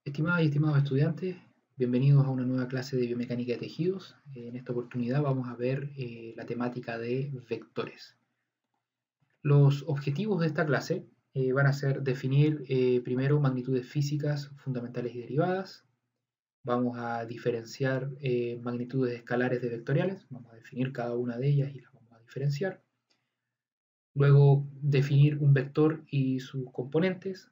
Estimadas y estimados estudiantes, bienvenidos a una nueva clase de biomecánica de tejidos. En esta oportunidad vamos a ver la temática de vectores. Los objetivos de esta clase van a ser definir primero magnitudes físicas fundamentales y derivadas. Vamos a diferenciar magnitudes escalares de vectoriales. Vamos a definir cada una de ellas y las vamos a diferenciar. Luego definir un vector y sus componentes.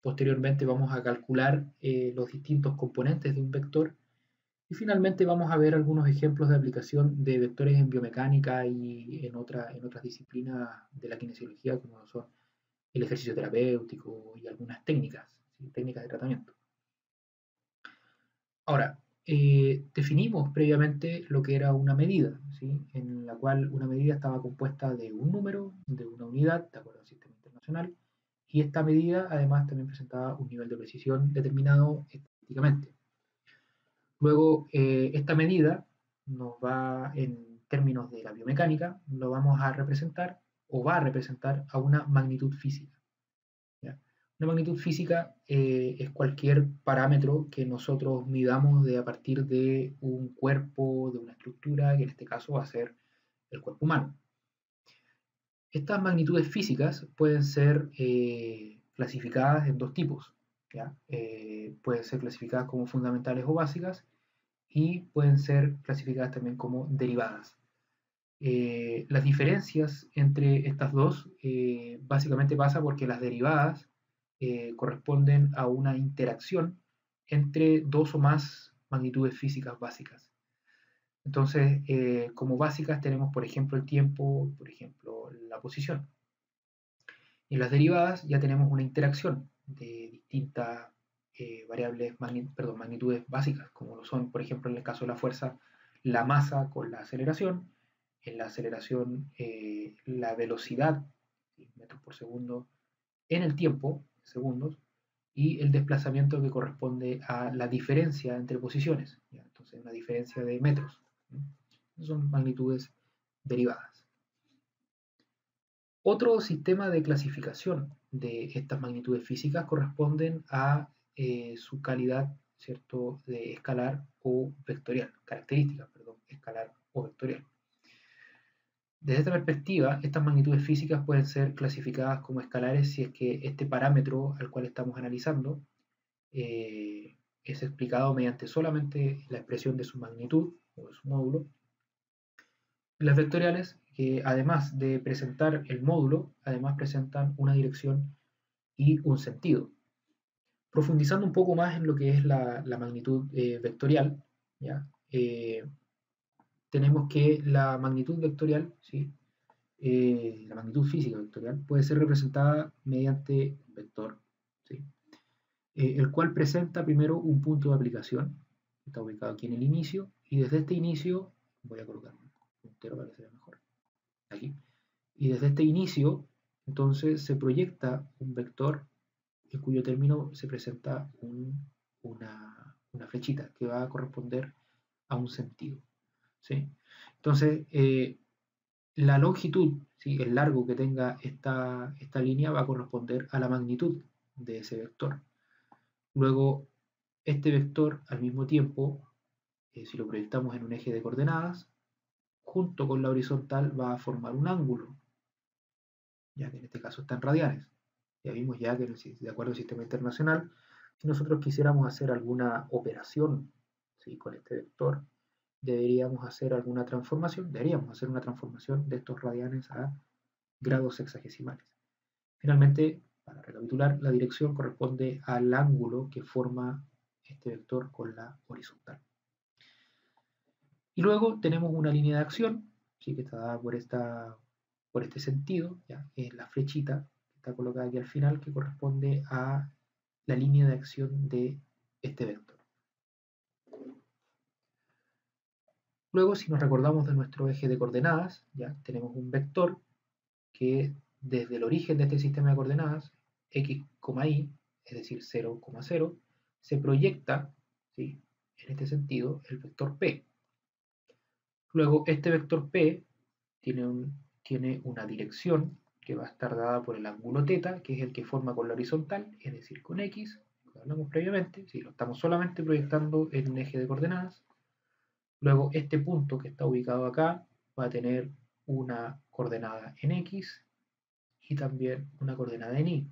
Posteriormente vamos a calcular los distintos componentes de un vector y finalmente vamos a ver algunos ejemplos de aplicación de vectores en biomecánica y en otras disciplinas de la kinesiología como son el ejercicio terapéutico y algunas técnicas, ¿sí? Técnicas de tratamiento. Ahora, definimos previamente lo que era una medida, ¿sí? En la cual una medida estaba compuesta de un número, de una unidad, de acuerdo al sistema internacional, y esta medida además también presentaba un nivel de precisión determinado estadísticamente. Luego, esta medida nos va, en términos de la biomecánica, lo vamos a representar o va a representar a una magnitud física. ¿Ya? Una magnitud física es cualquier parámetro que nosotros midamos a partir de un cuerpo, de una estructura, que en este caso va a ser el cuerpo humano. Estas magnitudes físicas pueden ser clasificadas en dos tipos. ¿Ya? Pueden ser clasificadas como fundamentales o básicas y pueden ser clasificadas también como derivadas. Las diferencias entre estas dos básicamente pasa porque las derivadas corresponden a una interacción entre dos o más magnitudes físicas básicas. Entonces, como básicas tenemos, por ejemplo, el tiempo, por ejemplo, la posición. En las derivadas ya tenemos una interacción de distintas magnitudes básicas, como lo son, por ejemplo, en el caso de la fuerza, la masa con la aceleración, en la aceleración la velocidad, metros por segundo, en el tiempo, segundos, y el desplazamiento que corresponde a la diferencia entre posiciones, ¿ya? Entonces una diferencia de metros. Son magnitudes derivadas. Otro sistema de clasificación de estas magnitudes físicas corresponden a su calidad, ¿cierto?, de escalar o vectorial, características, perdón, escalar o vectorial. Desde esta perspectiva, estas magnitudes físicas pueden ser clasificadas como escalares si es que este parámetro al cual estamos analizando es explicado mediante solamente la expresión de su magnitud o de su módulo. Las vectoriales, que además de presentar el módulo, además presentan una dirección y un sentido. Profundizando un poco más en lo que es la magnitud vectorial, ¿ya? Tenemos que la magnitud vectorial, ¿sí? La magnitud física vectorial puede ser representada mediante un vector, ¿sí? El cual presenta primero un punto de aplicación, que está ubicado aquí en el inicio, y desde este inicio, voy a colocar un puntero para que se vea mejor, aquí, y desde este inicio, entonces se proyecta un vector en cuyo término se presenta una flechita que va a corresponder a un sentido, ¿sí? Entonces, la longitud, ¿sí?, el largo que tenga esta línea va a corresponder a la magnitud de ese vector. Luego, este vector al mismo tiempo, si lo proyectamos en un eje de coordenadas, junto con la horizontal va a formar un ángulo, ya que en este caso está en radianes. Ya vimos ya que de acuerdo al sistema internacional, si nosotros quisiéramos hacer alguna operación, ¿sí?, con este vector, deberíamos hacer una transformación de estos radianes a grados sexagesimales. Finalmente, para recapitular, la dirección corresponde al ángulo que forma este vector con la horizontal. Y luego tenemos una línea de acción, ¿sí?, que está dada por este sentido, ¿ya? Es la flechita que está colocada aquí al final, que corresponde a la línea de acción de este vector. Luego, si nos recordamos de nuestro eje de coordenadas, ya tenemos un vector que desde el origen de este sistema de coordenadas, x, y, es decir, 0, 0, se proyecta, ¿sí?, en este sentido el vector p. Luego, este vector p tiene una dirección que va a estar dada por el ángulo θ, que es el que forma con la horizontal, es decir, con x, que hablamos previamente, si lo estamos solamente proyectando en un eje de coordenadas. Luego este punto que está ubicado acá va a tener una coordenada en X y también una coordenada en Y.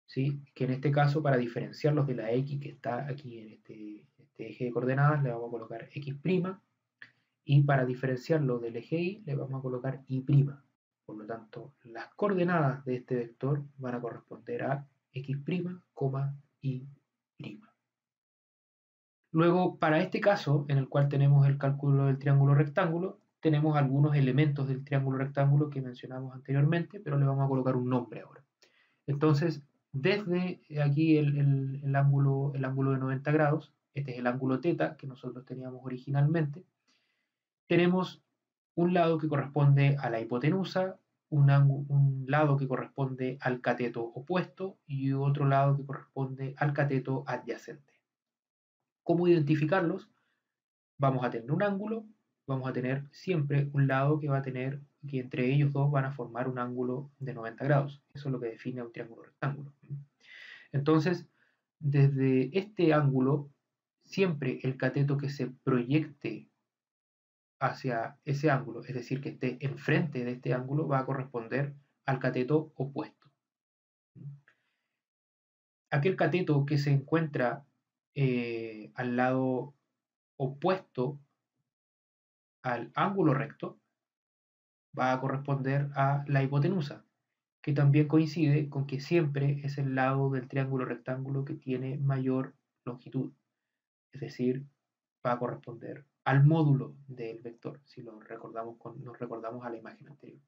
¿Sí? Que en este caso, para diferenciarlos de la X que está aquí en este eje de coordenadas, le vamos a colocar X', y para diferenciarlo del eje Y le vamos a colocar Y'. Por lo tanto, las coordenadas de este vector van a corresponder a X', Y'. Luego, para este caso, en el cual tenemos el cálculo del triángulo rectángulo, tenemos algunos elementos del triángulo rectángulo que mencionamos anteriormente, pero le vamos a colocar un nombre ahora. Entonces, desde aquí el ángulo de 90 grados, este es el ángulo θ que nosotros teníamos originalmente, tenemos un lado que corresponde a la hipotenusa, un lado que corresponde al cateto opuesto y otro lado que corresponde al cateto adyacente. ¿Cómo identificarlos? Vamos a tener un ángulo, vamos a tener siempre un lado que va a tener, que entre ellos dos van a formar un ángulo de 90 grados. Eso es lo que define un triángulo rectángulo. Entonces, desde este ángulo, siempre el cateto que se proyecte hacia ese ángulo, es decir, que esté enfrente de este ángulo, va a corresponder al cateto opuesto. Aquel cateto que se encuentra al lado opuesto al ángulo recto va a corresponder a la hipotenusa, que también coincide con que siempre es el lado del triángulo rectángulo que tiene mayor longitud, es decir, va a corresponder al módulo del vector, si nos recordamos a la imagen anterior.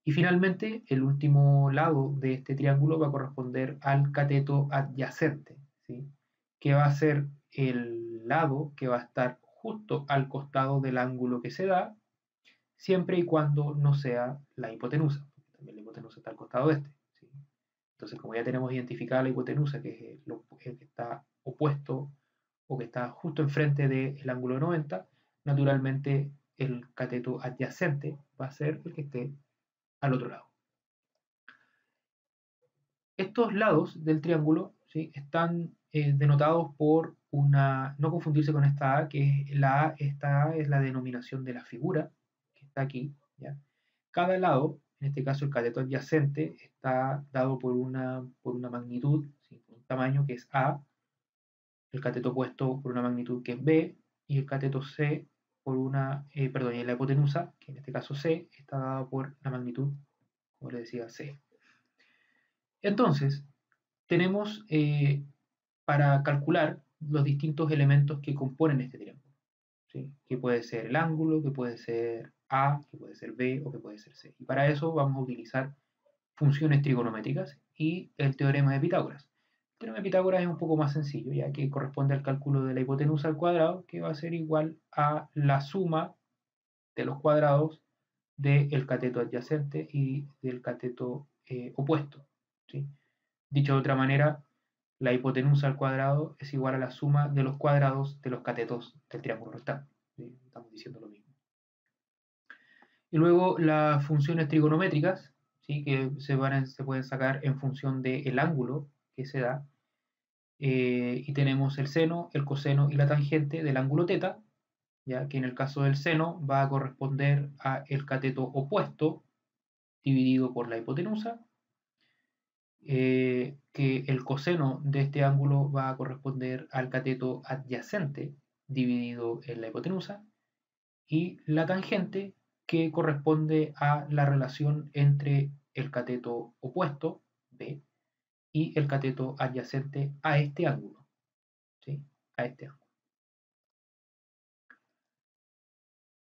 Y finalmente, el último lado de este triángulo va a corresponder al cateto adyacente, ¿sí? Que va a ser el lado que va a estar justo al costado del ángulo que se da, siempre y cuando no sea la hipotenusa, porque también la hipotenusa está al costado de este, ¿sí? Entonces, como ya tenemos identificada la hipotenusa, que es el que está opuesto o que está justo enfrente del ángulo de 90, naturalmente el cateto adyacente va a ser el que esté al otro lado. Estos lados del triángulo, ¿sí?, están denotados por una, no confundirse con esta A, que esta A es la denominación de la figura, que está aquí, ¿ya? Cada lado, en este caso el cateto adyacente, está dado por una magnitud, ¿sí?, un tamaño que es A, el cateto opuesto por una magnitud que es B, y el cateto C por una, perdón, y la hipotenusa, que en este caso C, está dada por la magnitud, como les decía, C. Entonces, tenemos para calcular los distintos elementos que componen este triángulo, ¿sí?, que puede ser el ángulo, que puede ser A, que puede ser B o que puede ser C. Y para eso vamos a utilizar funciones trigonométricas y el teorema de Pitágoras. El teorema de Pitágoras es un poco más sencillo, ya que corresponde al cálculo de la hipotenusa al cuadrado, que va a ser igual a la suma de los cuadrados del cateto adyacente y del cateto opuesto, ¿sí? Dicho de otra manera, la hipotenusa al cuadrado es igual a la suma de los cuadrados de los catetos del triángulo rectángulo, ¿sí? Estamos diciendo lo mismo. Y luego las funciones trigonométricas, ¿sí?, que se pueden sacar en función del ángulo que se da. Y tenemos el seno, el coseno y la tangente del ángulo θ, ya que en el caso del seno va a corresponder a el cateto opuesto dividido por la hipotenusa, que el coseno de este ángulo va a corresponder al cateto adyacente dividido en la hipotenusa, y la tangente, que corresponde a la relación entre el cateto opuesto, B, y el cateto adyacente a este ángulo, ¿sí?, a este ángulo.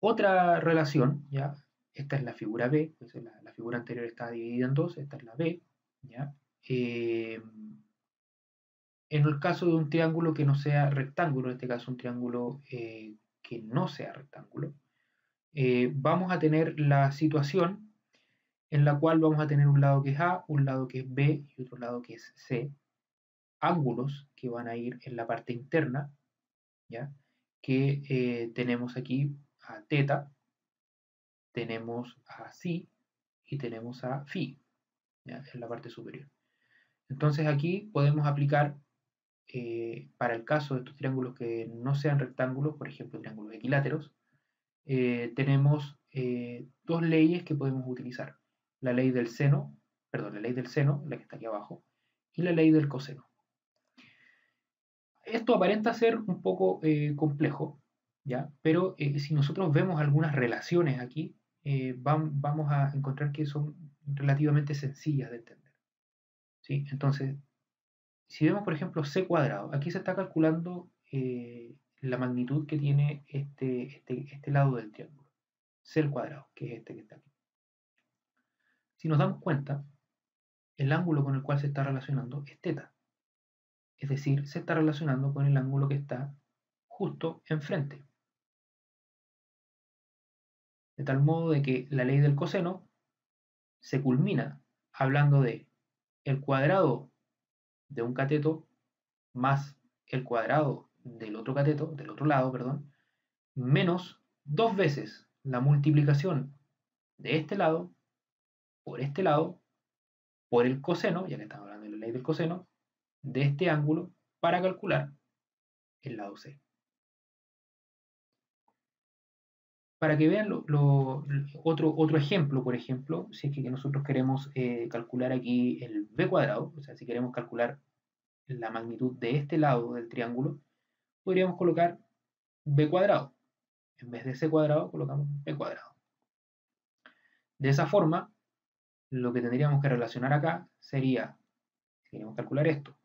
Otra relación, ¿ya? Esta es la figura B, pues la figura anterior está dividida en dos, esta es la B, ¿ya? En el caso de un triángulo que no sea rectángulo, en este caso un triángulo que no sea rectángulo, vamos a tener la situación en la cual vamos a tener un lado que es A, un lado que es B y otro lado que es C, ángulos que van a ir en la parte interna, ¿ya? Que tenemos aquí a θ, tenemos a psi y tenemos a phi, ¿ya?, en la parte superior. Entonces aquí podemos aplicar, para el caso de estos triángulos que no sean rectángulos, por ejemplo triángulos equiláteros, tenemos dos leyes que podemos utilizar. La ley del seno, perdón, la ley del seno, la que está aquí abajo, y la ley del coseno. Esto aparenta ser un poco complejo, ¿ya? Pero si nosotros vemos algunas relaciones aquí, vamos a encontrar que son relativamente sencillas de entender, ¿sí? Entonces, si vemos, por ejemplo, c cuadrado, aquí se está calculando la magnitud que tiene este lado del triángulo, c al cuadrado, que es este que está aquí. Si nos damos cuenta, el ángulo con el cual se está relacionando es θ, es decir, se está relacionando con el ángulo que está justo enfrente. De tal modo de que la ley del coseno se culmina hablando de el cuadrado de un cateto más el cuadrado del otro cateto, del otro lado, perdón, menos dos veces la multiplicación de este lado por el coseno, ya que estamos hablando de la ley del coseno, de este ángulo para calcular el lado C. Para que vean otro ejemplo, por ejemplo, si es que nosotros queremos calcular aquí el b cuadrado, o sea, si queremos calcular la magnitud de este lado del triángulo, podríamos colocar b cuadrado. En vez de c cuadrado, colocamos b cuadrado. De esa forma, lo que tendríamos que relacionar acá sería, si queremos calcular esto,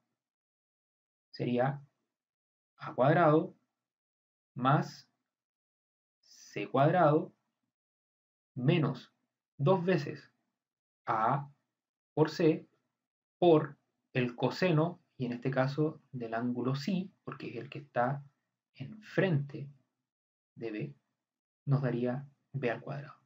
sería a cuadrado más c cuadrado menos dos veces a por c por el coseno, y en este caso del ángulo psi, porque es el que está enfrente de b, nos daría b al cuadrado.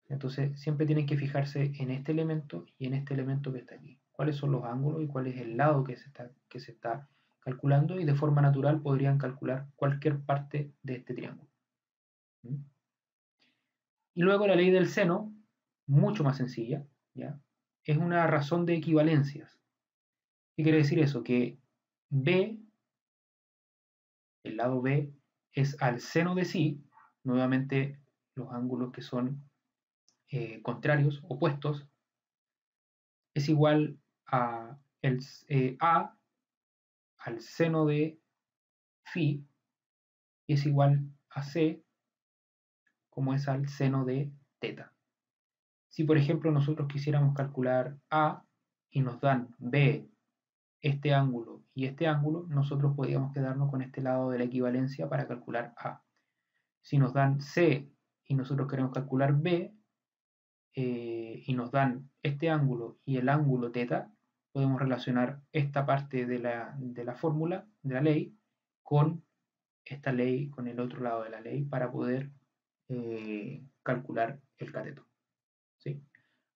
Entonces siempre tienen que fijarse en este elemento y en este elemento que está aquí. ¿Cuáles son los ángulos y cuál es el lado que se está calculando? Y de forma natural podrían calcular cualquier parte de este triángulo. Y luego la ley del seno, mucho más sencilla, ¿ya? Es una razón de equivalencias. ¿Qué quiere decir eso? Que B, el lado B, es al seno de psi, nuevamente los ángulos que son contrarios, opuestos, es igual a A al seno de phi, y es igual a C como es al seno de teta. Si por ejemplo nosotros quisiéramos calcular A y nos dan B, este ángulo y este ángulo, nosotros podríamos quedarnos con este lado de la equivalencia para calcular A. Si nos dan C y nosotros queremos calcular B, y nos dan este ángulo y el ángulo teta, podemos relacionar esta parte de la fórmula, de la ley, con esta ley, con el otro lado de la ley, para poder calcular el cateto. ¿Sí?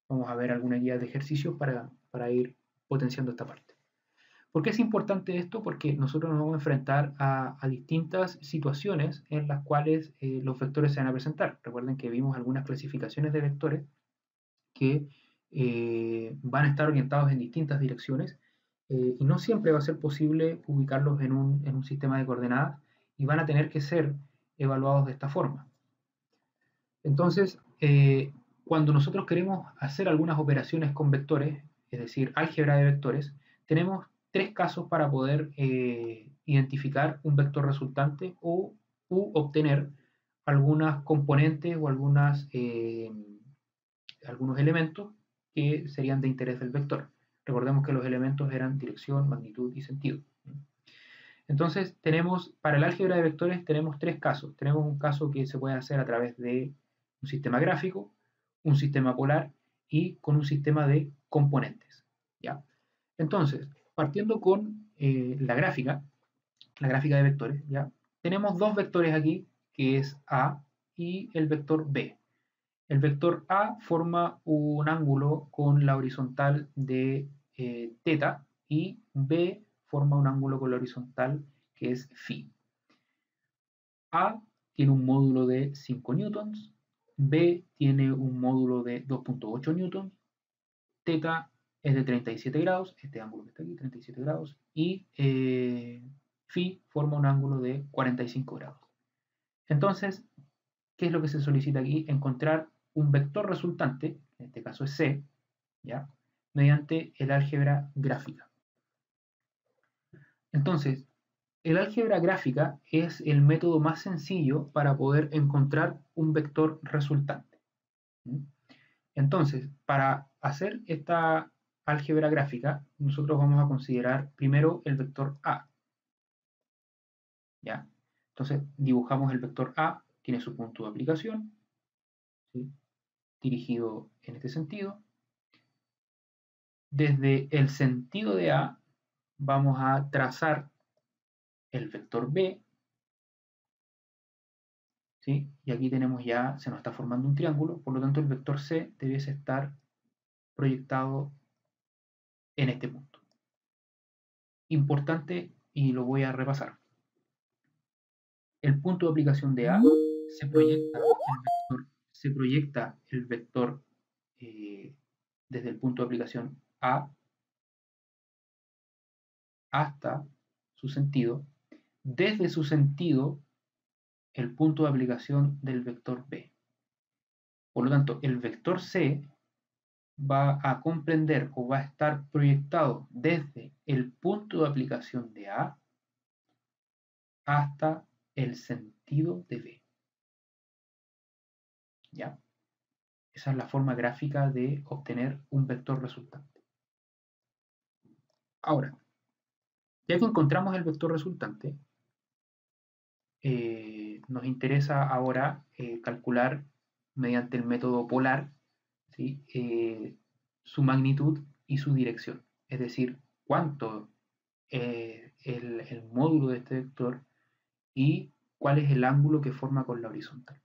Vamos a ver alguna guía de ejercicios para ir potenciando esta parte. ¿Por qué es importante esto? Porque nosotros nos vamos a enfrentar a distintas situaciones en las cuales los vectores se van a presentar. Recuerden que vimos algunas clasificaciones de vectores que van a estar orientados en distintas direcciones y no siempre va a ser posible ubicarlos en un sistema de coordenadas y van a tener que ser evaluados de esta forma. Entonces, cuando nosotros queremos hacer algunas operaciones con vectores, es decir, álgebra de vectores, tenemos tres casos para poder identificar un vector resultante u obtener algunas componentes o algunos elementos que serían de interés del vector. Recordemos que los elementos eran dirección, magnitud y sentido. Entonces, para el álgebra de vectores tenemos tres casos. Tenemos un caso que se puede hacer a través de un sistema gráfico, un sistema polar y con un sistema de componentes. ¿Ya? Entonces, partiendo con la gráfica de vectores, ¿ya? Tenemos dos vectores aquí, que es A y el vector B. El vector A forma un ángulo con la horizontal de θ y B forma un ángulo con la horizontal que es phi. A tiene un módulo de 5 newtons, B tiene un módulo de 2.8 newtons, θ es de 37 grados, este ángulo que está aquí, 37 grados, y phi forma un ángulo de 45 grados. Entonces, ¿qué es lo que se solicita aquí? Encontrar un vector resultante, en este caso es C, ¿ya? Mediante el álgebra gráfica. Entonces, el álgebra gráfica es el método más sencillo para poder encontrar un vector resultante. Entonces, para hacer esta álgebra gráfica, nosotros vamos a considerar primero el vector A. ¿Ya? Entonces, dibujamos el vector A, tiene su punto de aplicación, ¿sí? Dirigido en este sentido. Desde el sentido de A, vamos a trazar el vector B, ¿sí? Y aquí tenemos ya, se nos está formando un triángulo, por lo tanto el vector C debiese estar proyectado en este punto. Importante, y lo voy a repasar. El punto de aplicación de A se proyecta el vector desde el punto de aplicación A hasta su sentido. Desde su sentido, el punto de aplicación del vector B. Por lo tanto, el vector C va a comprender o va a estar proyectado desde el punto de aplicación de A hasta el sentido de B. ¿Ya? Esa es la forma gráfica de obtener un vector resultante. Ahora, ya que encontramos el vector resultante, nos interesa ahora calcular mediante el método polar, ¿sí? Su magnitud y su dirección. Es decir, cuánto es el módulo de este vector y cuál es el ángulo que forma con la horizontal.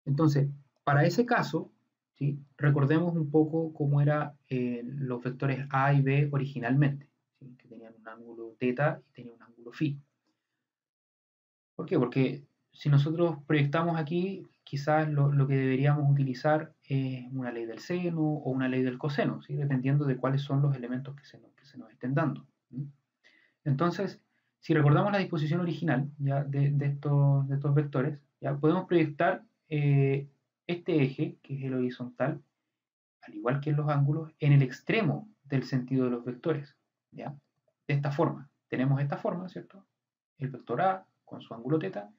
Entonces, para ese caso, ¿sí? Recordemos un poco cómo eran los vectores A y B originalmente, ¿sí? Que tenían un ángulo θ y tenían un ángulo φ. ¿Por qué? Porque si nosotros proyectamos aquí, quizás lo que deberíamos utilizar es una ley del seno o una ley del coseno, ¿sí? Dependiendo de cuáles son los elementos que se nos estén dando. ¿Sí? Entonces, si recordamos la disposición original ya de estos vectores, ya podemos proyectar este eje, que es el horizontal, al igual que en los ángulos, en el extremo del sentido de los vectores. ¿Ya? De esta forma. Tenemos esta forma, ¿cierto? El vector A con su ángulo θ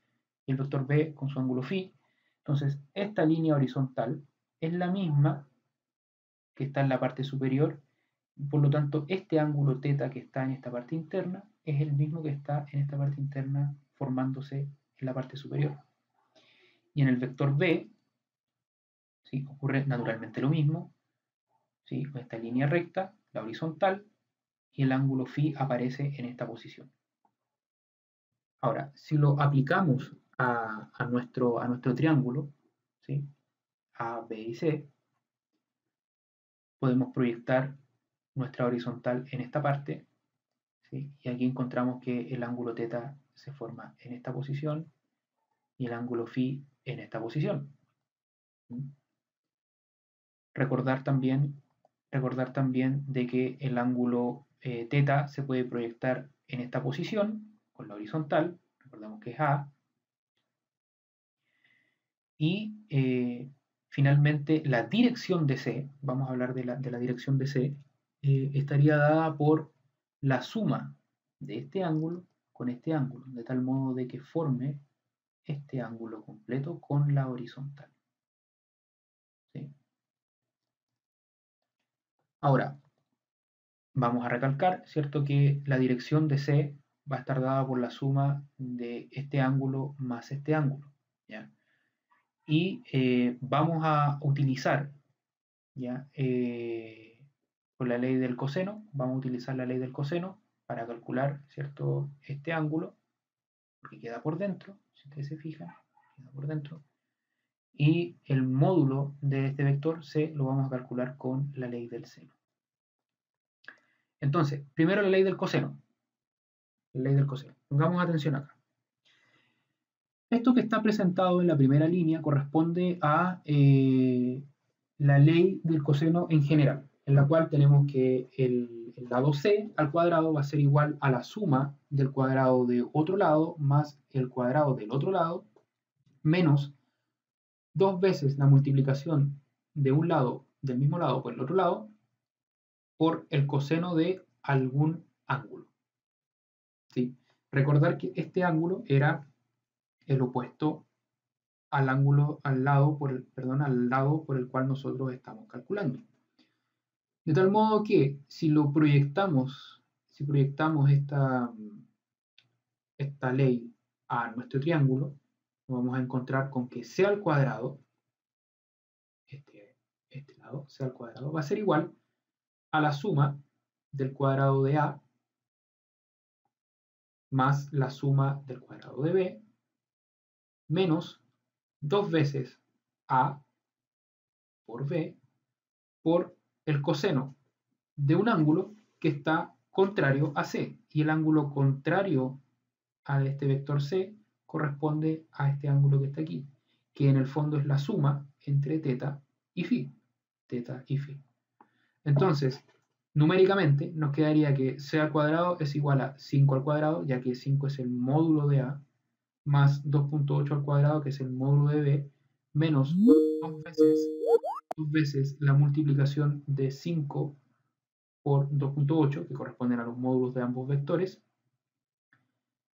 y el vector B con su ángulo φ. Entonces, esta línea horizontal es la misma que está en la parte superior. Por lo tanto, este ángulo θ que está en esta parte interna es el mismo que está en esta parte interna formándose en la parte superior. Y en el vector B, ¿sí? Ocurre naturalmente lo mismo, ¿sí? Con esta línea recta, la horizontal, y el ángulo φ aparece en esta posición. Ahora, si lo aplicamos a nuestro triángulo, ¿sí? A, B y C, podemos proyectar nuestra horizontal en esta parte, ¿sí? Y aquí encontramos que el ángulo θ se forma en esta posición y el ángulo φ en esta posición. Recordar también de que el ángulo θ se puede proyectar en esta posición con la horizontal, recordamos que es A, y finalmente la dirección de C, vamos a hablar de la dirección de C, estaría dada por la suma de este ángulo con este ángulo, de tal modo de que forme este ángulo completo con la horizontal. ¿Sí? Ahora, vamos a recalcar, ¿cierto?, que la dirección de C va a estar dada por la suma de este ángulo más este ángulo, ¿ya? Y vamos a utilizar, ¿ya? Con la ley del coseno, vamos a utilizar la ley del coseno para calcular, ¿cierto?, este ángulo, porque queda por dentro, si ustedes se fijan, queda por dentro. Y el módulo de este vector C lo vamos a calcular con la ley del seno. Entonces, primero la ley del coseno. La ley del coseno. Pongamos atención acá. Esto que está presentado en la primera línea corresponde a la ley del coseno en general. en la cual tenemos que el lado c al cuadrado va a ser igual a la suma del cuadrado de otro lado más el cuadrado del otro lado, menos 2 veces la multiplicación de un lado, del mismo lado por el otro lado, por el coseno de algún ángulo. ¿Sí? Recordar que este ángulo era el opuesto al ángulo, al lado por el cual nosotros estamos calculando. De tal modo que si lo proyectamos, si proyectamos esta ley a nuestro triángulo, nos vamos a encontrar con que c al cuadrado, este lado, c al cuadrado, va a ser igual a la suma del cuadrado de a más la suma del cuadrado de b, menos 2 veces a por b por el coseno de un ángulo que está contrario a c. Y el ángulo contrario a este vector c corresponde a este ángulo que está aquí, que en el fondo es la suma entre teta y phi. Teta y phi. Entonces, numéricamente nos quedaría que c al cuadrado es igual a 5 al cuadrado, ya que 5 es el módulo de a, más 2.8 al cuadrado, que es el módulo de b, menos 2 veces la multiplicación de 5 por 2.8, que corresponden a los módulos de ambos vectores,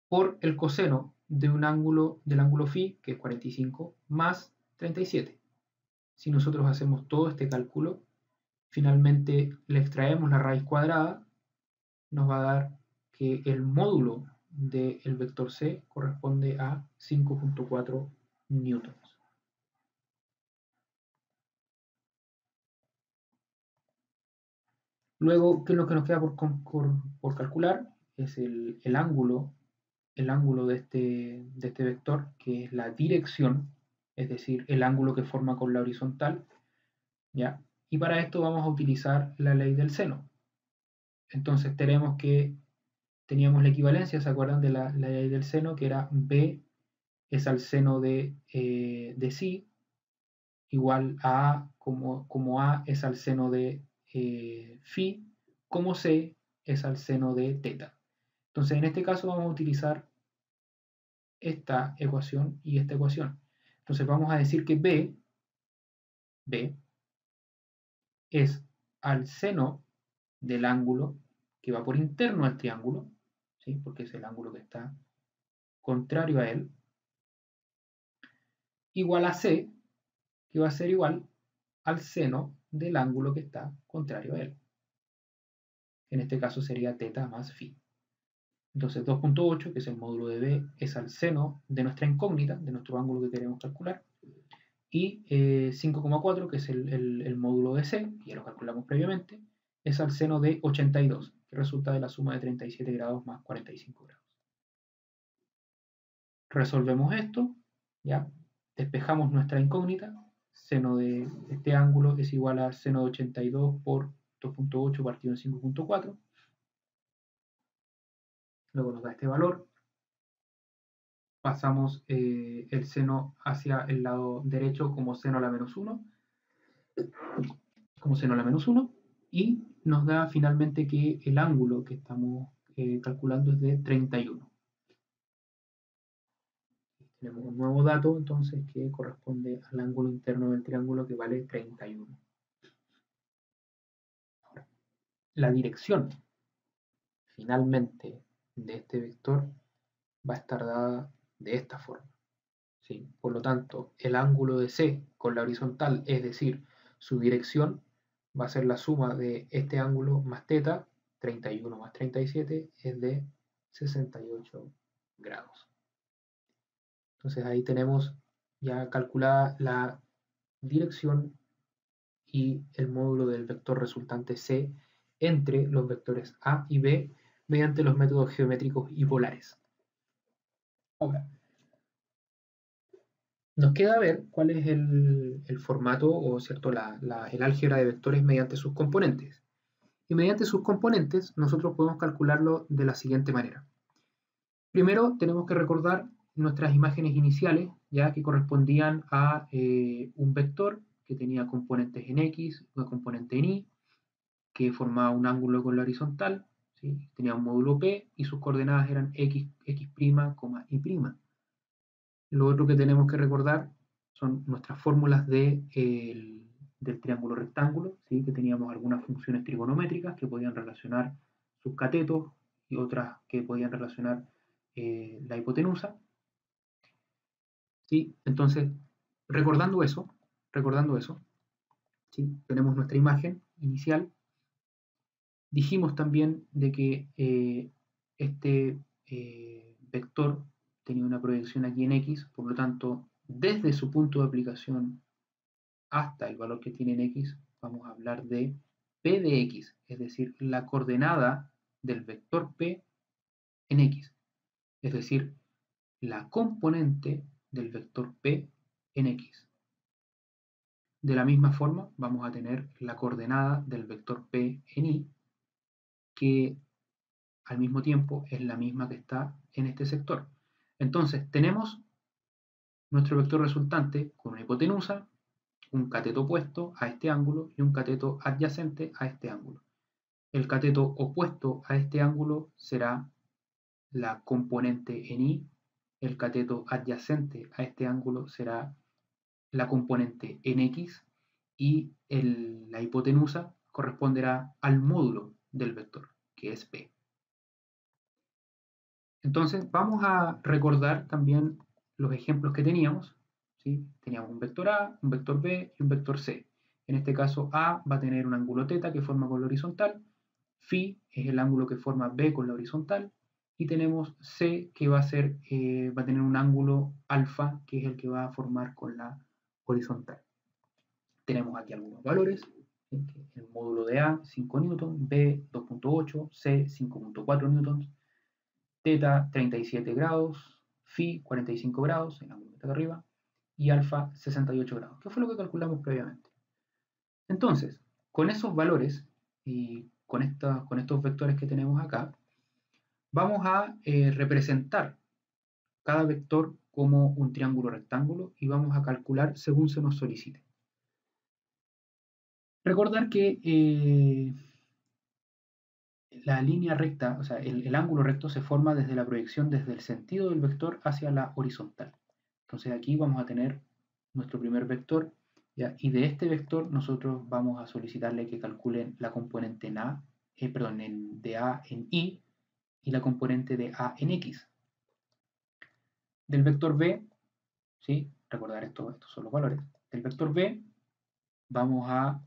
por el coseno de un ángulo, del ángulo phi, que es 45, más 37. Si nosotros hacemos todo este cálculo, finalmente le extraemos la raíz cuadrada, nos va a dar que el módulo del vector c corresponde a 5.4 newtons. Luego, ¿qué es lo que nos queda por calcular? Es el ángulo de este vector, que es la dirección, es decir, el ángulo que forma con la horizontal, ¿ya? Y para esto vamos a utilizar la ley del seno. Entonces teníamos la equivalencia, ¿se acuerdan de la ley del seno? Que era b es al seno de psi, igual a A, como A es al seno de phi, como C es al seno de teta. Entonces en este caso vamos a utilizar esta ecuación y esta ecuación. Entonces vamos a decir que b es al seno del ángulo que va por interno al triángulo, ¿sí? Porque es el ángulo que está contrario a él, igual a c, que va a ser igual al seno del ángulo que está contrario a él. En este caso sería teta más phi. Entonces 2.8, que es el módulo de b, es al seno de nuestra incógnita, de nuestro ángulo que queremos calcular, y 5,4, que es el módulo de c, que ya lo calculamos previamente, es al seno de 82, que resulta de la suma de 37 grados más 45 grados. Resolvemos esto, ya despejamos nuestra incógnita, seno de este ángulo es igual a seno de 82 por 2.8 partido en 5.4, luego nos da este valor, pasamos el seno hacia el lado derecho como seno a la menos 1, y nos da finalmente que el ángulo que estamos calculando es de 31. Tenemos un nuevo dato entonces que corresponde al ángulo interno del triángulo, que vale 31. Ahora, la dirección finalmente de este vector va a estar dada de esta forma, ¿sí? Por lo tanto, el ángulo de C con la horizontal, es decir, su dirección, va a ser la suma de este ángulo más teta, 31 más 37, es de 68 grados. Entonces ahí tenemos ya calculada la dirección y el módulo del vector resultante C entre los vectores A y B mediante los métodos geométricos y polares. Ahora, nos queda ver cuál es el formato o ¿cierto? el álgebra de vectores mediante sus componentes. Y mediante sus componentes nosotros podemos calcularlo de la siguiente manera. Primero tenemos que recordar nuestras imágenes iniciales, ya que correspondían a un vector que tenía componentes en X, una componente en Y, que formaba un ángulo con la horizontal, ¿sí? Tenía un módulo P y sus coordenadas eran x', y'. Lo otro que tenemos que recordar son nuestras fórmulas del triángulo rectángulo, ¿sí? Que teníamos algunas funciones trigonométricas que podían relacionar sus catetos y otras que podían relacionar la hipotenusa. ¿Sí? Entonces, recordando eso, ¿sí? Tenemos nuestra imagen inicial. Dijimos también de que este vector tenía una proyección aquí en x, por lo tanto, desde su punto de aplicación hasta el valor que tiene en x, vamos a hablar de p de x, es decir, la coordenada del vector p en x, es decir, la componente del vector p en x. De la misma forma, vamos a tener la coordenada del vector p en y, que al mismo tiempo es la misma que está en este sector. Entonces, tenemos nuestro vector resultante con una hipotenusa, un cateto opuesto a este ángulo y un cateto adyacente a este ángulo. El cateto opuesto a este ángulo será la componente en y, el cateto adyacente a este ángulo será la componente en x y la hipotenusa corresponderá al módulo del vector, que es p. Entonces vamos a recordar también los ejemplos que teníamos, ¿sí? Teníamos un vector A, un vector B y un vector C. En este caso A va a tener un ángulo θ que forma con la horizontal, Φ es el ángulo que forma B con la horizontal, y tenemos C que va a tener un ángulo alfa que es el que va a formar con la horizontal. Tenemos aquí algunos valores, ¿sí? El módulo de A 5 newtons, B 2.8, C 5.4 newtons, θ 37 grados, Φ 45 grados, el ángulo que está acá arriba, y alfa 68 grados, que fue lo que calculamos previamente. Entonces, con esos valores y con estos vectores que tenemos acá, vamos a representar cada vector como un triángulo rectángulo y vamos a calcular según se nos solicite. Recordar que la línea recta, o sea, el ángulo recto se forma desde la proyección desde el sentido del vector hacia la horizontal. Entonces aquí vamos a tener nuestro primer vector, ¿ya? Y de este vector nosotros vamos a solicitarle que calculen la componente de A en Y y la componente de A en X. Del vector B, ¿sí? Recordar estos son los valores. Del vector B vamos a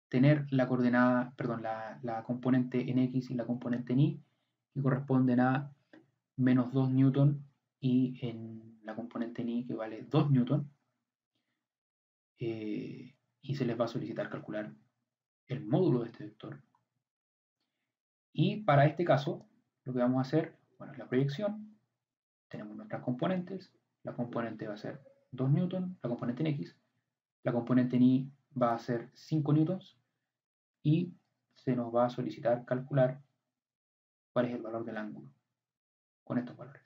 tener la coordenada, perdón, la componente en X y la componente en Y, que corresponden a menos 2 newton y en la componente en Y que vale 2 newton. Y se les va a solicitar calcular el módulo de este vector. Y para este caso, lo que vamos a hacer, bueno, es la proyección. Tenemos nuestras componentes. La componente va a ser 2 newton, la componente en X. La componente en Y va a ser 5 newtons. Y se nos va a solicitar calcular cuál es el valor del ángulo con estos valores.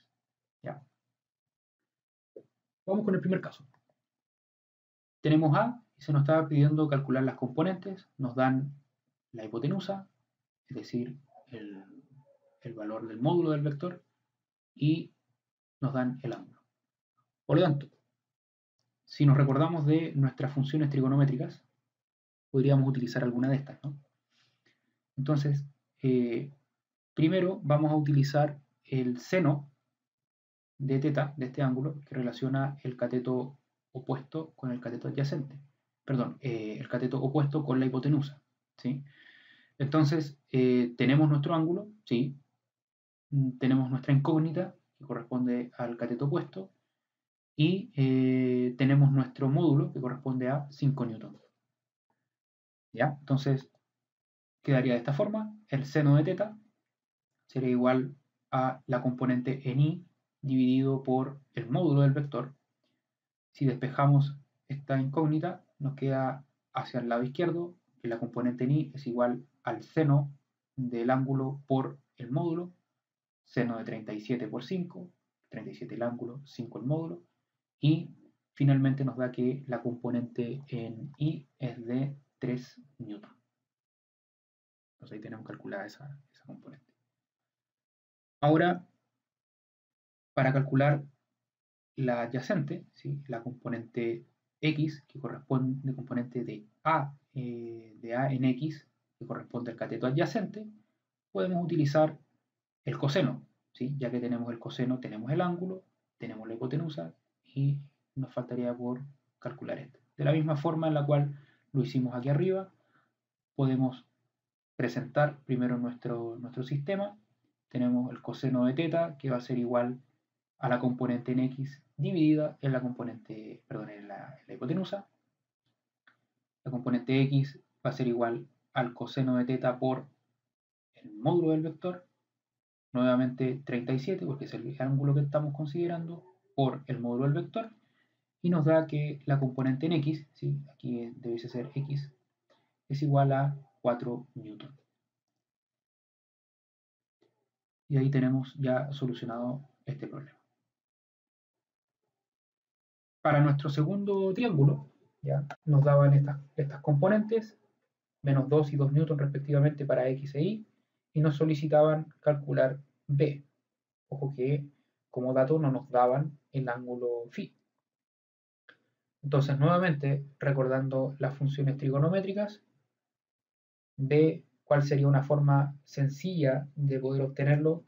¿Ya? Vamos con el primer caso. Tenemos A y se nos está pidiendo calcular las componentes. Nos dan la hipotenusa, es decir, el valor del módulo del vector, y nos dan el ángulo. Por lo tanto, si nos recordamos de nuestras funciones trigonométricas, podríamos utilizar alguna de estas, ¿no? Entonces, primero vamos a utilizar el seno de θ, de este ángulo, que relaciona el cateto opuesto con el cateto adyacente. Perdón, el cateto opuesto con la hipotenusa, ¿sí? Entonces, tenemos nuestro ángulo, ¿sí? Tenemos nuestra incógnita, que corresponde al cateto opuesto, y tenemos nuestro módulo, que corresponde a 5 newtons. ¿Ya? Entonces, quedaría de esta forma, el seno de θ sería igual a la componente en y dividido por el módulo del vector. Si despejamos esta incógnita, nos queda hacia el lado izquierdo, que la componente en y es igual al seno del ángulo por el módulo, seno de 37 por 5, 37 el ángulo, 5 el módulo, y finalmente nos da que la componente en y es de 3 newton. Entonces ahí tenemos calculada esa componente. Ahora, para calcular la adyacente, ¿sí? La componente x, que corresponde al componente de A en x, que corresponde al cateto adyacente, podemos utilizar el coseno, ¿sí? Ya que tenemos el coseno, tenemos el ángulo, tenemos la hipotenusa y nos faltaría por calcular esto. De la misma forma en la cual lo hicimos aquí arriba, podemos presentar primero nuestro sistema. Tenemos el coseno de teta, que va a ser igual a la componente en x dividida en la componente, perdón, en la hipotenusa. La componente x va a ser igual al coseno de teta por el módulo del vector, nuevamente 37, porque es el ángulo que estamos considerando, por el módulo del vector, y nos da que la componente en x, ¿sí? Aquí debiese ser x, es igual a 4 newton. Y ahí tenemos ya solucionado este problema. Para nuestro segundo triángulo, ya nos daban estas componentes, menos 2 y 2 newton respectivamente para x e y nos solicitaban calcular b. Ojo que como dato no nos daban el ángulo phi. Entonces, nuevamente, recordando las funciones trigonométricas, b, ¿cuál sería una forma sencilla de poder obtenerlo?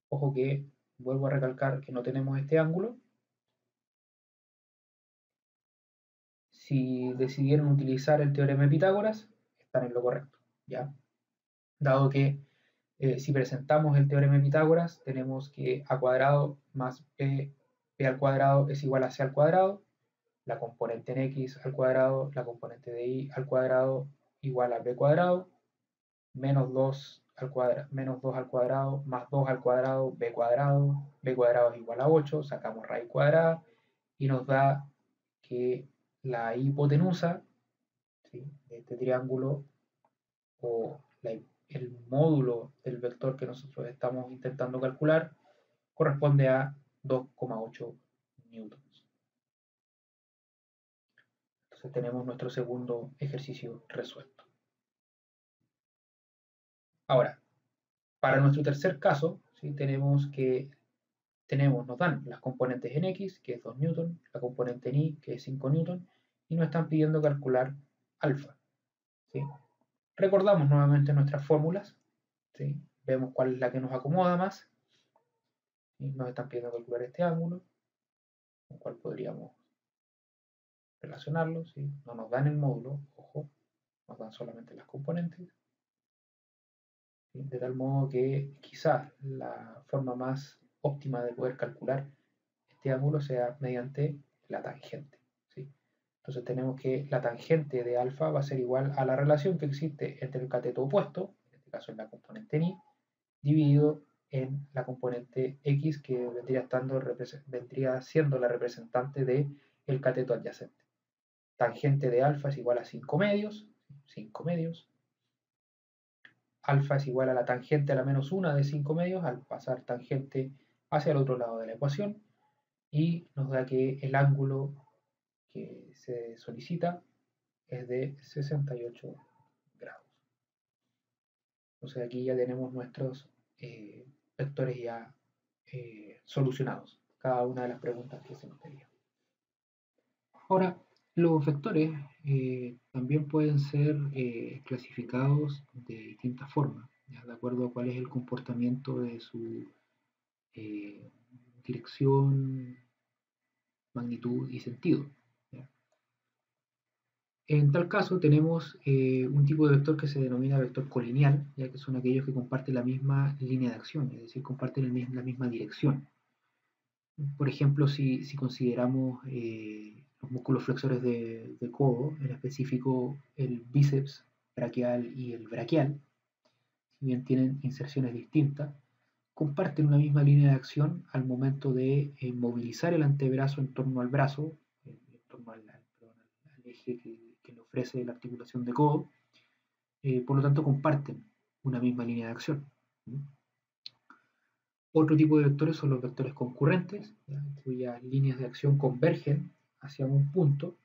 Ojo que vuelvo a recalcar que no tenemos este ángulo. Si decidieron utilizar el teorema de Pitágoras, están en lo correcto, ¿ya? Dado que si presentamos el teorema de Pitágoras, tenemos que a cuadrado más b al cuadrado es igual a c al cuadrado, la componente en x al cuadrado, la componente de y al cuadrado igual a b cuadrado, menos 2 al cuadrado, más 2 al cuadrado, b cuadrado es igual a 8, sacamos raíz cuadrada y nos da que la hipotenusa, ¿sí?, de este triángulo o el módulo del vector que nosotros estamos intentando calcular corresponde a 2,8 newtons. Entonces tenemos nuestro segundo ejercicio resuelto. Ahora, para nuestro tercer caso, ¿sí?, nos dan las componentes en x, que es 2 newton, la componente en y, que es 5 newton, y nos están pidiendo calcular alfa, ¿sí? Recordamos nuevamente nuestras fórmulas, ¿sí? Vemos cuál es la que nos acomoda más, ¿sí? Nos están pidiendo calcular este ángulo, con cuál podríamos relacionarlo, ¿sí? No nos dan el módulo, ojo, nos dan solamente las componentes, ¿sí? De tal modo que quizás la forma más óptima de poder calcular este ángulo sea mediante la tangente, ¿sí? Entonces tenemos que la tangente de alfa va a ser igual a la relación que existe entre el cateto opuesto, en este caso es la componente en y, dividido en la componente x, que vendría siendo la representante del cateto adyacente. Tangente de alfa es igual a 5 medios, alfa es igual a la tangente a la menos 1 de 5 medios al pasar tangente hacia el otro lado de la ecuación, y nos da que el ángulo que se solicita es de 68 grados. Entonces aquí ya tenemos nuestros vectores ya solucionados, cada una de las preguntas que se nos pedían. Ahora, los vectores también pueden ser clasificados de distintas formas, ¿ya?, de acuerdo a cuál es el comportamiento de su dirección, magnitud y sentido, ¿ya? En tal caso tenemos un tipo de vector que se denomina vector colineal, ya que son aquellos que comparten la misma línea de acción, es decir, comparten la misma dirección. Por ejemplo, si consideramos los músculos flexores de codo, en específico el bíceps braquial y el braquial, si bien tienen inserciones distintas, comparten una misma línea de acción al momento de movilizar el antebrazo en torno al brazo, en torno al eje que le ofrece la articulación de codo, por lo tanto comparten una misma línea de acción. Otro tipo de vectores son los vectores concurrentes, ¿ya?, cuyas líneas de acción convergen hacia un punto.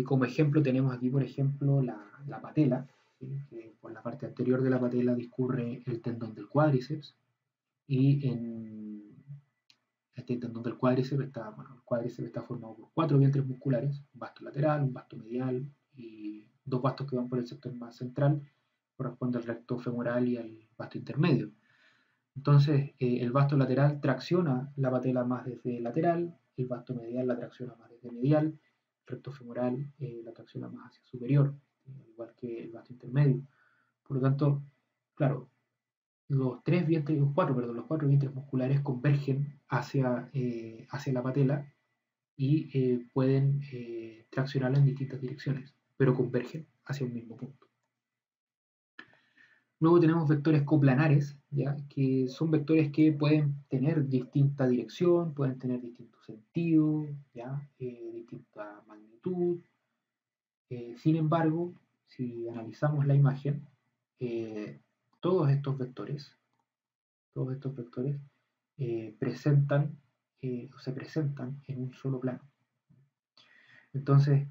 Como ejemplo tenemos aquí, por ejemplo, la patela, ¿sí? Que por la parte anterior de la patela discurre el tendón del cuádriceps y en este tendón del cuádriceps está, bueno, el cuádriceps está formado por 4 vientres musculares, un vasto lateral, un vasto medial y 2 vastos que van por el sector más central, corresponde al recto femoral y al vasto intermedio. Entonces, el vasto lateral tracciona la patela más desde lateral, el vasto medial la tracciona más desde medial, el recto femoral la tracciona más hacia superior, al igual que el vasto intermedio. Por lo tanto, claro, los cuatro vientres musculares convergen hacia la patela y pueden traccionarla en distintas direcciones, pero convergen hacia un mismo punto. Luego tenemos vectores coplanares, ¿ya? Que son vectores que pueden tener distinta dirección, pueden tener distinto sentido, ¿ya? Distinta magnitud. Sin embargo, si analizamos la imagen, eh, todos estos vectores, presentan o se presentan en un solo plano. Entonces,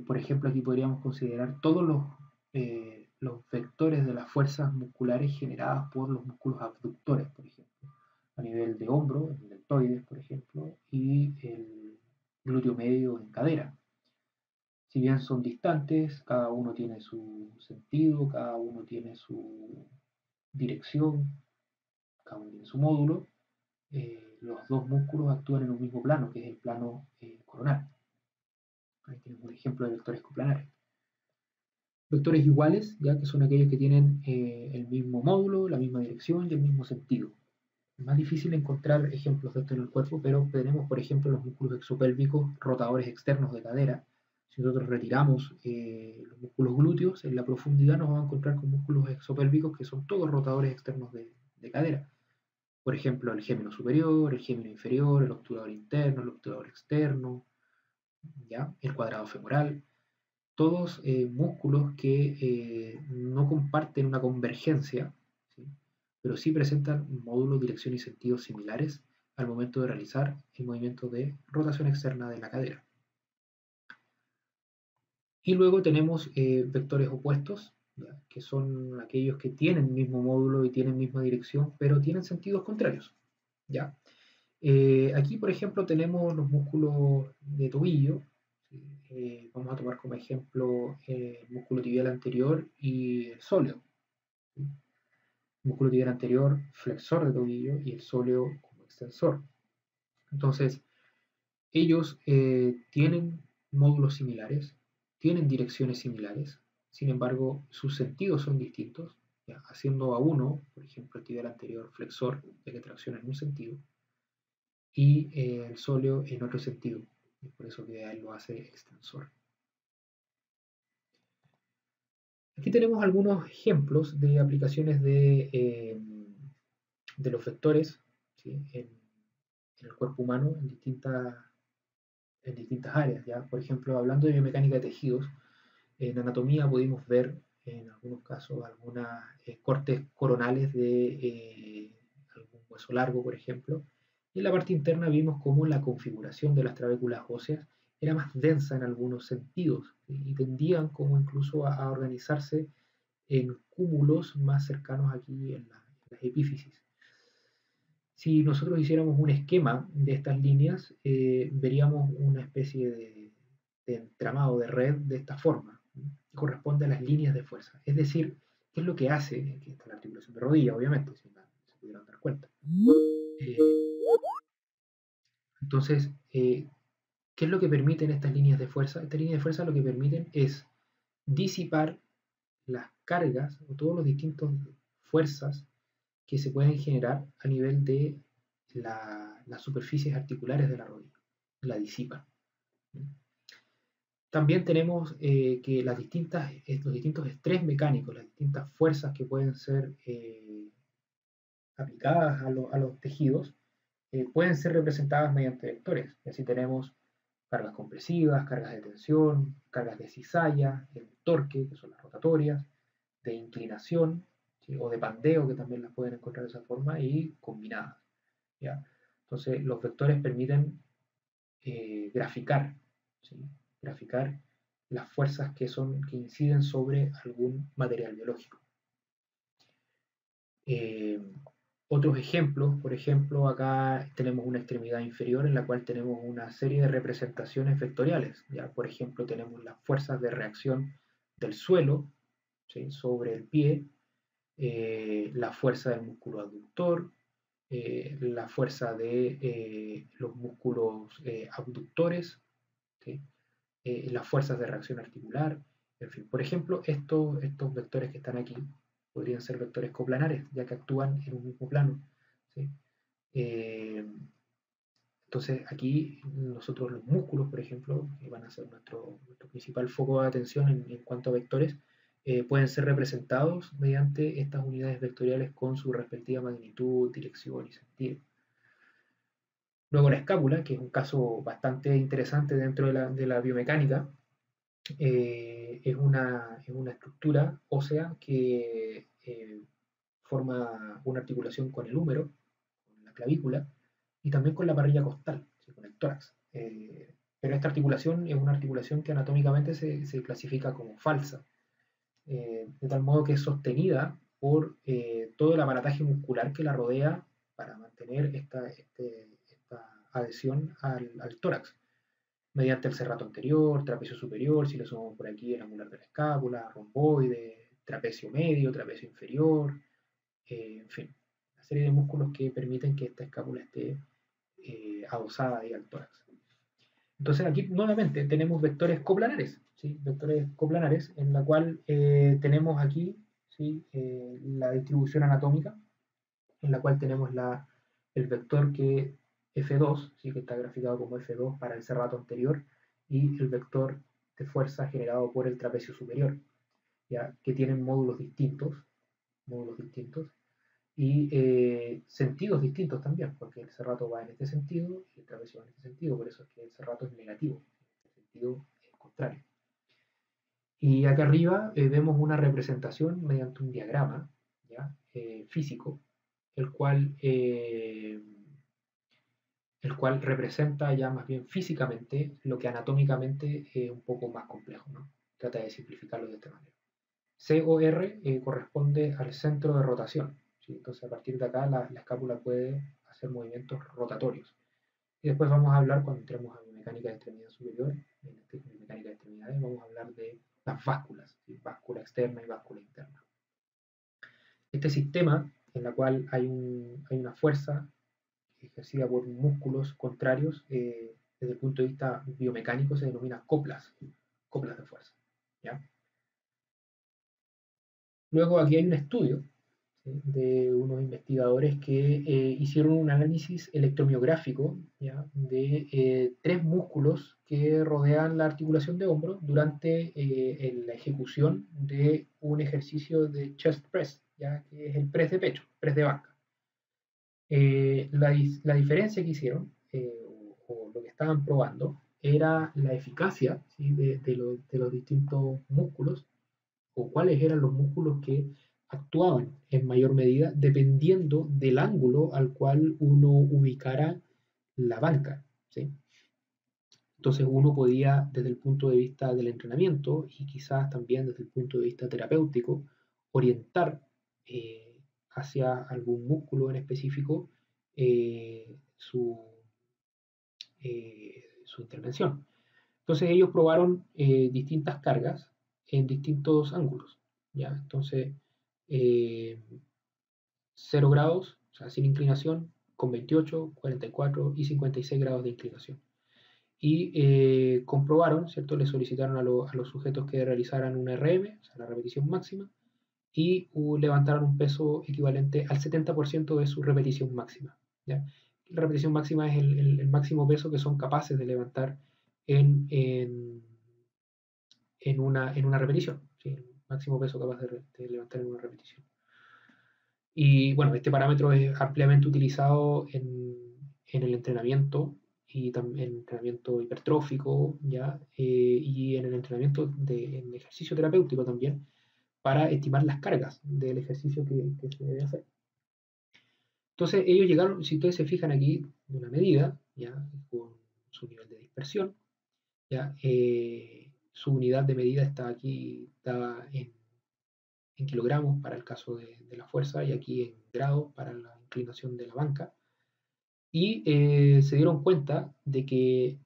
por ejemplo, aquí podríamos considerar todos los vectores de las fuerzas musculares generadas por los músculos abductores, por ejemplo, a nivel de hombro, el deltoides, por ejemplo, y el glúteo medio en cadera. Si bien son distantes, cada uno tiene su sentido, cada uno tiene su dirección, cada uno tiene su módulo, los dos músculos actúan en un mismo plano, que es el plano coronal. Ahí tenemos un ejemplo de vectores coplanares. Vectores iguales, ya que son aquellos que tienen el mismo módulo, la misma dirección y el mismo sentido. Es más difícil encontrar ejemplos de esto en el cuerpo, pero tenemos, por ejemplo, los músculos exopélvicos, rotadores externos de cadera. Si nosotros retiramos los músculos glúteos, en la profundidad nos vamos a encontrar con músculos exopélvicos que son todos rotadores externos de cadera. Por ejemplo, el gémino superior, el gémino inferior, el obturador interno, el obturador externo, ¿ya? El cuadrado femoral. Todos músculos que no comparten una convergencia, ¿sí? Pero sí presentan módulos, dirección y sentidos similares al momento de realizar el movimiento de rotación externa de la cadera. Y luego tenemos vectores opuestos, ¿ya? Que son aquellos que tienen el mismo módulo y tienen misma dirección, pero tienen sentidos contrarios, ¿ya? Aquí, por ejemplo, tenemos los músculos de tobillo. Vamos a tomar como ejemplo el músculo tibial anterior y el sóleo. ¿Sí? El músculo tibial anterior, flexor de tobillo, y el sóleo como extensor. Entonces, ellos tienen módulos similares, tienen direcciones similares, sin embargo, sus sentidos son distintos, ¿ya? Haciendo a uno, por ejemplo, el tibial anterior flexor, ya que tracciona en un sentido, y el sóleo en otro sentido. Y por eso que a él lo hace extensor. Aquí tenemos algunos ejemplos de aplicaciones de los vectores, ¿sí? En el cuerpo humano en distintas áreas. ¿Ya? Por ejemplo, hablando de biomecánica de tejidos, en anatomía pudimos ver en algunos casos algunos cortes coronales de algún hueso largo, por ejemplo. Y en la parte interna vimos cómo la configuración de las trabéculas óseas era más densa en algunos sentidos, ¿sí? Y tendían como incluso a organizarse en cúmulos más cercanos aquí en las epífisis. Si nosotros hiciéramos un esquema de estas líneas, veríamos una especie de entramado de red de esta forma, que corresponde a las líneas de fuerza. Es decir, ¿qué es lo que hace? Aquí está la articulación de rodilla, obviamente, si se pudieran dar cuenta. Eh, entonces, ¿qué es lo que permiten estas líneas de fuerza? Estas líneas de fuerza lo que permiten es disipar las cargas o todas las distintas fuerzas que se pueden generar a nivel de las superficies articulares de la rodilla, la disipan. También tenemos que los distintos estrés mecánicos, las distintas fuerzas que pueden ser aplicadas a los tejidos, pueden ser representadas mediante vectores. Y así tenemos cargas compresivas, cargas de tensión, cargas de cizalla, de torque, que son las rotatorias, de inclinación, ¿sí? O de pandeo, que también las pueden encontrar de esa forma, y combinadas, ¿ya? Entonces, los vectores permiten graficar, ¿sí? Graficar las fuerzas que inciden sobre algún material biológico. Otros ejemplos, por ejemplo, acá tenemos una extremidad inferior en la cual tenemos una serie de representaciones vectoriales. ¿Ya? Por ejemplo, tenemos las fuerzas de reacción del suelo, ¿sí?, sobre el pie, la fuerza del músculo aductor, la fuerza de los músculos abductores, ¿sí?, las fuerzas de reacción articular, en fin. Por ejemplo, estos vectores que están aquí podrían ser vectores coplanares, ya que actúan en un mismo plano, ¿sí? Entonces aquí nosotros los músculos, por ejemplo, que van a ser nuestro principal foco de atención en cuanto a vectores, pueden ser representados mediante estas unidades vectoriales con su respectiva magnitud, dirección y sentido. Luego la escápula, que es un caso bastante interesante dentro de la biomecánica, es una estructura ósea que forma una articulación con el húmero, con la clavícula, y también con la parrilla costal, ¿sí?, con el tórax. Pero esta articulación es una articulación que anatómicamente se clasifica como falsa, de tal modo que es sostenida por todo el aparataje muscular que la rodea para mantener esta adhesión al tórax, mediante el serrato anterior, trapecio superior, si lo sumamos por aquí, el angular de la escápula, romboide, trapecio medio, trapecio inferior, en fin, una serie de músculos que permiten que esta escápula esté adosada ahí al tórax. Entonces aquí nuevamente tenemos vectores coplanares, ¿sí?, vectores coplanares en la cual tenemos aquí, ¿sí?, la distribución anatómica, en la cual tenemos el vector que F2, ¿sí?, que está graficado como F2 para el serrato anterior, y el vector de fuerza generado por el trapecio superior, ¿ya?, que tienen módulos distintos y sentidos distintos también, porque el serrato va en este sentido y el trapecio va en este sentido, por eso es que el serrato es negativo, el sentido es contrario. Y acá arriba vemos una representación mediante un diagrama, ¿ya?, físico, el cual representa ya más bien físicamente lo que anatómicamente es un poco más complejo, ¿no? Trata de simplificarlo de esta manera. COR corresponde al centro de rotación, ¿sí? Entonces a partir de acá la escápula puede hacer movimientos rotatorios. Y después vamos a hablar, cuando entremos a mecánica de extremidad superior, en mecánica de extremidades, vamos a hablar de las básculas, ¿sí?, báscula externa y báscula interna. Este sistema en el cual hay una fuerza ejercida por músculos contrarios, desde el punto de vista biomecánico se denomina coplas de fuerza, ¿ya? Luego aquí hay un estudio, ¿sí?, de unos investigadores que hicieron un análisis electromiográfico, ¿ya?, de 3 músculos que rodean la articulación de hombro durante la ejecución de un ejercicio de chest press, ¿ya?, que es el press de pecho, press de banca. La diferencia que hicieron, o lo que estaban probando, era la eficacia, ¿sí?, de los distintos músculos, o cuáles eran los músculos que actuaban en mayor medida dependiendo del ángulo al cual uno ubicara la banca, ¿sí? Entonces uno podía, desde el punto de vista del entrenamiento y quizás también desde el punto de vista terapéutico, orientar hacia algún músculo en específico su intervención. Entonces ellos probaron distintas cargas en distintos ángulos, ¿ya? Entonces, 0 grados, o sea, sin inclinación, con 28, 44 y 56 grados de inclinación. Y comprobaron, ¿cierto? Le solicitaron a los sujetos que realizaran una RM, o sea, la repetición máxima, y levantaron un peso equivalente al 70% de su repetición máxima, ¿ya? La repetición máxima es el máximo peso que son capaces de levantar en una repetición, ¿sí? El máximo peso capaz de levantar en una repetición. Y bueno, este parámetro es ampliamente utilizado en el entrenamiento y también en el entrenamiento hipertrófico, ¿ya? Y en el entrenamiento en ejercicio terapéutico también, para estimar las cargas del ejercicio que se debe hacer. Entonces ellos llegaron, si ustedes se fijan aquí, de una medida, ¿ya?, con su nivel de dispersión, ¿ya? su unidad de medida está aquí, está en kilogramos para el caso de la fuerza y aquí en grados para la inclinación de la banca. Y se dieron cuenta de que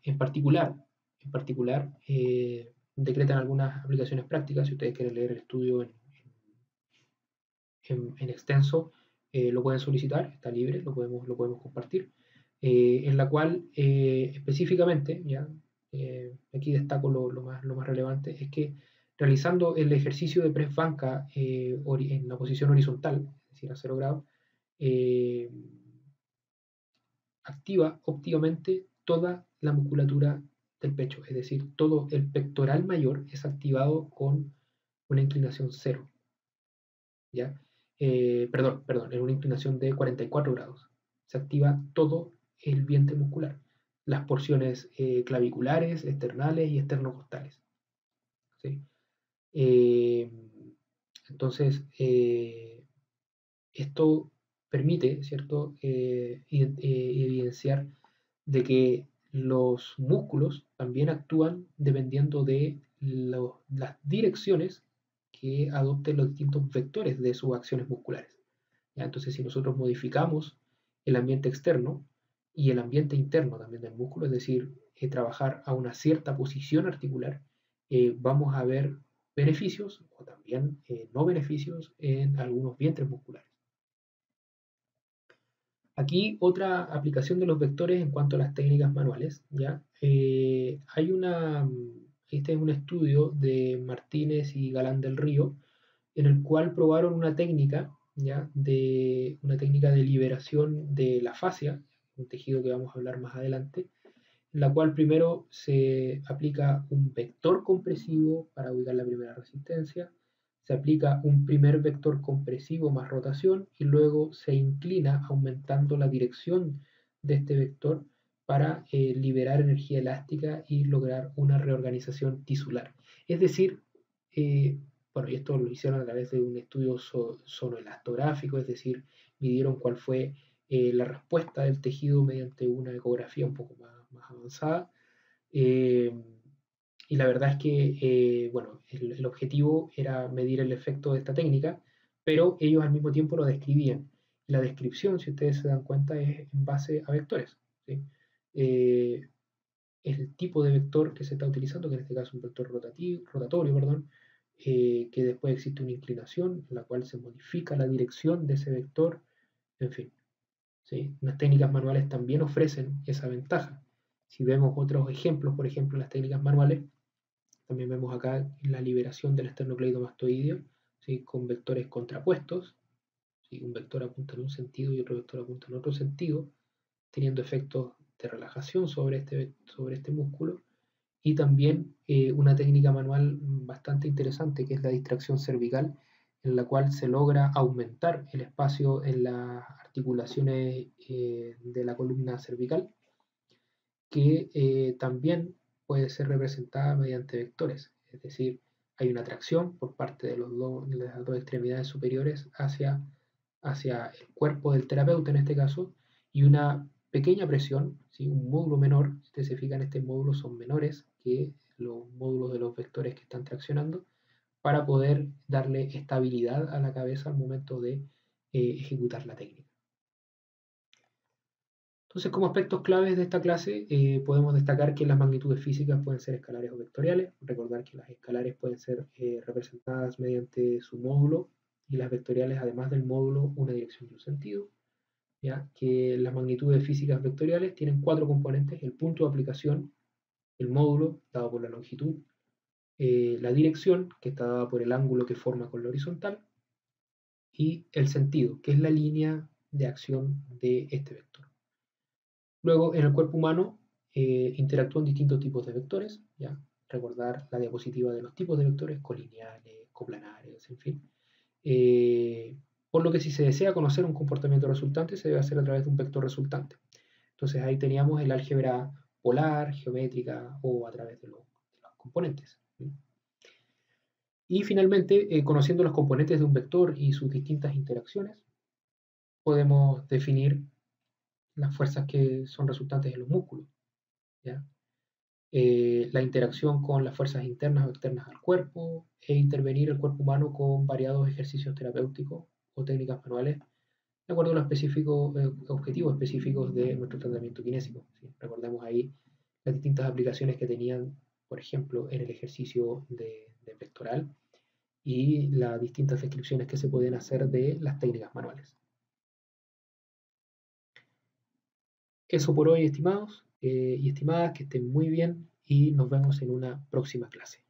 decretan algunas aplicaciones prácticas. Si ustedes quieren leer el estudio en extenso, lo pueden solicitar, está libre, lo podemos compartir, en la cual específicamente, ya, aquí destaco lo más relevante, es que realizando el ejercicio de press banca en la posición horizontal, es decir, a 0 grados, eh, activa óptimamente toda la musculatura del pecho, es decir, todo el pectoral mayor es activado con una inclinación 0, ¿ya? Perdón, en una inclinación de 44 grados. Se activa todo el vientre muscular, las porciones claviculares, esternales y esternocostales, ¿sí? Eh, entonces, esto permite, ¿cierto?, evidenciar de que los músculos también actúan dependiendo de las direcciones que adopten los distintos vectores de sus acciones musculares. ¿Ya? Entonces, si nosotros modificamos el ambiente externo y el ambiente interno también del músculo, es decir, trabajar a una cierta posición articular, vamos a ver beneficios o también no beneficios en algunos vientres musculares. Aquí otra aplicación de los vectores en cuanto a las técnicas manuales, ¿ya? Este es un estudio de Martínez y Galán del Río, en el cual probaron una técnica, ¿ya? Una técnica de liberación de la fascia, un tejido que vamos a hablar más adelante, en la cual primero se aplica un vector compresivo para ubicar la primera resistencia, se aplica un primer vector compresivo más rotación y luego se inclina aumentando la dirección de este vector para liberar energía elástica y lograr una reorganización tisular. Es decir, bueno, y esto lo hicieron a través de un estudio sonoelastográfico, es decir, midieron cuál fue la respuesta del tejido mediante una ecografía un poco más avanzada. Y la verdad es que, bueno, el objetivo era medir el efecto de esta técnica, pero ellos al mismo tiempo lo describían. La descripción, si ustedes se dan cuenta, es en base a vectores, ¿sí? El tipo de vector que se está utilizando, que en este caso es un vector rotatorio, perdón, que después existe una inclinación en la cual se modifica la dirección de ese vector, en fin. ¿Sí? Las técnicas manuales también ofrecen esa ventaja. Si vemos otros ejemplos, por ejemplo, las técnicas manuales, también vemos acá la liberación del esternocleidomastoideo, ¿sí? Con vectores contrapuestos, ¿sí? Un vector apunta en un sentido y otro vector apunta en otro sentido, teniendo efectos de relajación sobre este músculo, y también una técnica manual bastante interesante que es la distracción cervical, en la cual se logra aumentar el espacio en las articulaciones de la columna cervical, que también puede ser representada mediante vectores, es decir, hay una tracción por parte de las dos extremidades superiores hacia el cuerpo del terapeuta en este caso, y una pequeña presión, ¿sí? Un módulo menor, si ustedes se fijan, estos módulos son menores que los módulos de los vectores que están traccionando, para poder darle estabilidad a la cabeza al momento de ejecutar la técnica. Entonces, como aspectos claves de esta clase, podemos destacar que las magnitudes físicas pueden ser escalares o vectoriales. Recordar que las escalares pueden ser representadas mediante su módulo y las vectoriales, además del módulo, una dirección y un sentido. ¿Ya? Que las magnitudes físicas vectoriales tienen 4 componentes: el punto de aplicación, el módulo, dado por la longitud, la dirección, que está dada por el ángulo que forma con la horizontal, y el sentido, que es la línea de acción de este vector. Luego, en el cuerpo humano interactúan distintos tipos de vectores, ¿ya? Recordar la diapositiva de los tipos de vectores, colineales, coplanares, en fin. Por lo que si se desea conocer un comportamiento resultante, se debe hacer a través de un vector resultante. Entonces ahí teníamos el álgebra polar, geométrica o a través de los componentes. ¿Sí? Y finalmente, conociendo los componentes de un vector y sus distintas interacciones, podemos definir las fuerzas que son resultantes en los músculos, ¿ya? la interacción con las fuerzas internas o externas al cuerpo e intervenir el cuerpo humano con variados ejercicios terapéuticos o técnicas manuales de acuerdo a los objetivos específicos de nuestro tratamiento kinésico. ¿Sí? Recordemos ahí las distintas aplicaciones que tenían, por ejemplo, en el ejercicio de pectoral y las distintas descripciones que se pueden hacer de las técnicas manuales. Eso por hoy, estimados y estimadas, que estén muy bien y nos vemos en una próxima clase.